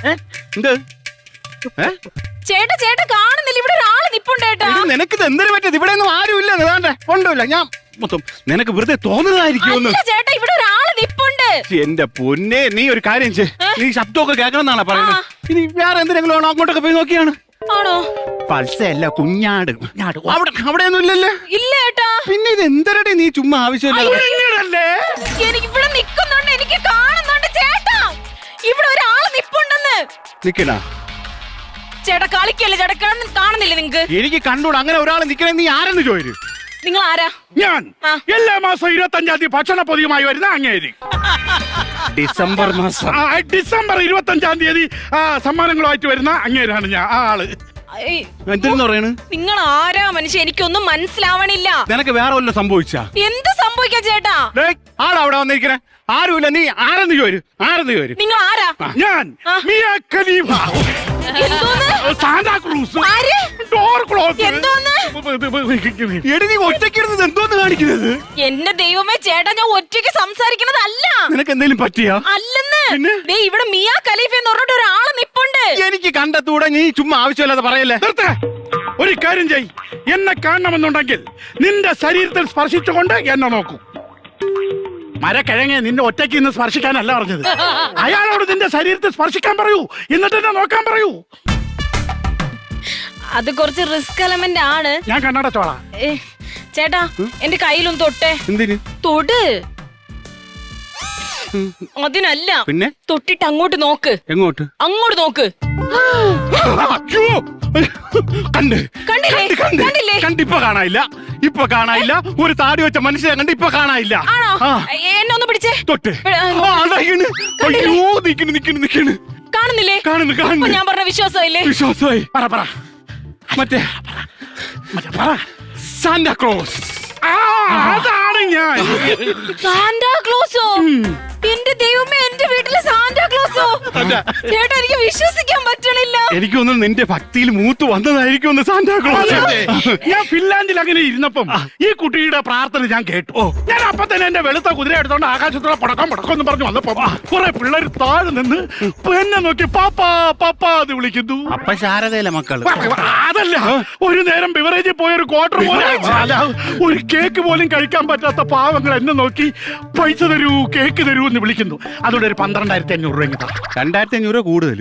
എന്ത് ചേട്ടാ ചേട്ടാ കാണുന്നില്ല, ഇവിടെ ഒരാള് നിപ്പുണ്ടേട്ടാ. നിനക്കിത് എന്തിനു പറ്റിയത്? ഇവിടെ ഒന്നും ആരും ഇല്ല. ഉണ്ടല്ല ഞാൻ മൊത്തം നിനക്ക് വെറുതെ തോന്നുന്നതായിരിക്കും. ചേട്ടാ ഇവിടെ ഒരാള് നിപ്പുണ്ട്. എന്റെ പൊന്നെ, നീ ഒരു കാര്യം നീ ശബ്ദമൊക്കെ കേൾക്കണം എന്നാണ് പറയുന്നത്. ഇനി വേറെ എന്തെങ്കിലും ആണോ? അങ്ങോട്ടൊക്കെ പോയി നോക്കിയാണ്. ആണോ? പൾസല്ല, കുഞ്ഞാട്. അവിടെ ഒന്നും ഇല്ലല്ലേ? ഇല്ല ഏട്ടാ. പിന്നെ ഇത് എന്തരടി നീ ചുമ്മാ ആവശ്യമില്ല. എനിക്ക് ഇവിടെ നിക്കുന്നുണ്ട്, എനിക്ക് കാണുന്നുണ്ട് ചേട്ടാ. ഇവിടെ ഒരാള് നിപ്പുണ്ടെന്ന്. നിക്കണ ചേട്ടാ കളിക്കല്ലേ ചേട്ടാ, കാണുന്നില്ല നിങ്ങക്ക്? എനിക്ക് കണ്ടൂടാ. അങ്ങനെ ഒരാൾ നിക്കണേ, നീ ആരെന്ന് ചോദിച്ചു. നിങ്ങൾ ആരാ? ഞാൻ എല്ലാ മാസം 25-ാം തീയതി ഭക്ഷണ പൊതിയുമായി വരുന്ന അങ്ങേരി. ഡിസംബർ മാസം ഡിസംബർ 25-ാം തീയതി സമ്മാനങ്ങളുമായിട്ട് വരുന്ന അങ്ങേരാണ് ഞാൻ. ആ ആള് എന്തെന്ന് പറയണ്? നിങ്ങൾ ആരാ മനുഷ്യ? എനിക്കൊന്നും മനസ്സിലാവണില്ല. നിനക്ക് വേറെ വല്ലതും സംഭവിച്ച? എന്ത് സംഭവിക്കാ ചേട്ടാ? ആളവിടെ വന്നിരിക്കണേ. ആരുമില്ല. നീ ആരെന്ന് ചോദിച്ചു. നിങ്ങൾ ആരാ? ഞാൻ Mia Khalifa. Santa Cruz. Door close. എടി നീ ഒറ്റയ്ക്കിരുന്നത് എന്തോന്ന് കാണിക്കുന്നത്? എന്റെ ദൈവമേ ചേട്ടാ, ഞാൻ ഒറ്റയ്ക്ക് സംസാരിക്കണതല്ല. നിനക്ക് എന്തെങ്കിലും പറ്റിയാ? അല്ലെന്ന്. ഇവിടെ മിയ ഖലീഫ എന്ന് പറഞ്ഞിട്ട് ഒരാള് നിപ്പുണ്ട്. എനിക്ക് കണ്ടെത്തൂടെ. നീ ചുമ്മാ ആവശ്യമില്ലാതെ പറയല്ലേ. ഒരു കാര്യം ചെയ്, എന്നെ കാണണമെന്നുണ്ടെങ്കിൽ നിന്റെ ശരീരത്തിൽ സ്പർശിച്ചുകൊണ്ട് എന്നെ നോക്കൂ. മരക്കിഴങ്ങെ, നിന്നെ ഒറ്റയ്ക്ക് ഇന്ന് സ്പർശിക്കാനല്ല പറഞ്ഞത്. അയാളോട് നിന്റെ ശരീരത്തിൽ സ്പർശിക്കാൻ പറയൂ, എന്നിട്ട് എന്നെ നോക്കാൻ പറയൂ. അത് കുറച്ച് റിസ്ക് എലമെന്റ് ആണ്. ഞാൻ കണ്ണടച്ചോളാം. ചേട്ടാ എന്റെ കയ്യിലൊന്ന് തൊട്ടേ. എന്തിന്? തൊട്. അതിനല്ല, പിന്നെ തൊട്ടിട്ട് അങ്ങോട്ട് നോക്ക്. എങ്ങോട്ട്? അങ്ങോട്ട് നോക്ക്. കണ്ടില്ലേ? കണ്ടിപ്പോ കാണാനില്ല. ഇപ്പൊ കാണാനില്ല. ഒരു താടി വെച്ച മനുഷ്യനെ കണ്ട് ഇപ്പൊ കാണാനില്ല. എന്നെ ഒന്ന് പിടിച്ചേ. തൊട്ട് അയ്യോ, നിക്കണ്. കാണുന്നില്ലേ? കാണുന്നു. ഞാൻ പറഞ്ഞ വിശ്വാസമായില്ലേ? വിശ്വാസമായി. പറ മറ്റേ സാന്താക്ലോസ്. അതാണ് ഞാൻ. സാന്താക്ലോസോ? എന്റെ ദൈവമേ, എന്റെ വീട്ടിലെ സാന്താക്ലോസോ? ചേട്ടാ എനിക്ക് വിശ്വസിക്കാൻ പറ്റണില്ല. എനിക്കൊന്നും നിന്റെ ഭക്തിയിൽ മൂത്ത് വന്നതായിരിക്കും സാന്താക്ലോസ്. ഞാൻ ഫിൻലാൻഡിൽ അങ്ങനെ ഇരുന്നപ്പം ഈ കുട്ടിയുടെ പ്രാർത്ഥന ഞാൻ കേട്ടു. ഞാൻ അപ്പൊ തന്നെ എന്റെ വെളുത്ത കുതിര എടുത്തോണ്ട് ആകാശത്തോടെ പടക്കം എന്ന് പറഞ്ഞു വന്നപ്പോ കുറെ പിള്ളേർ താഴെ നിന്ന് എന്നെ നോക്കി പാപ്പാ പാപ്പാ എന്ന് വിളിക്കുന്നു. അപ്പൊ ശാരദയിലെ മക്കള്. അതല്ല, ഒരു നേരം ബിവറേജിൽ പോയ ഒരു ക്വാർട്ടർ പോലെ ഒരു കേക്ക് പോലും കഴിക്കാൻ പറ്റാത്ത പാവങ്ങൾ എന്നെ നോക്കി പൈസ തരൂ, കേക്ക് തരൂ എന്ന് വിളിക്കുന്നു. അതുകൊണ്ട് ഒരു 12,500 രൂപ. 2,500 കൂടുതൽ.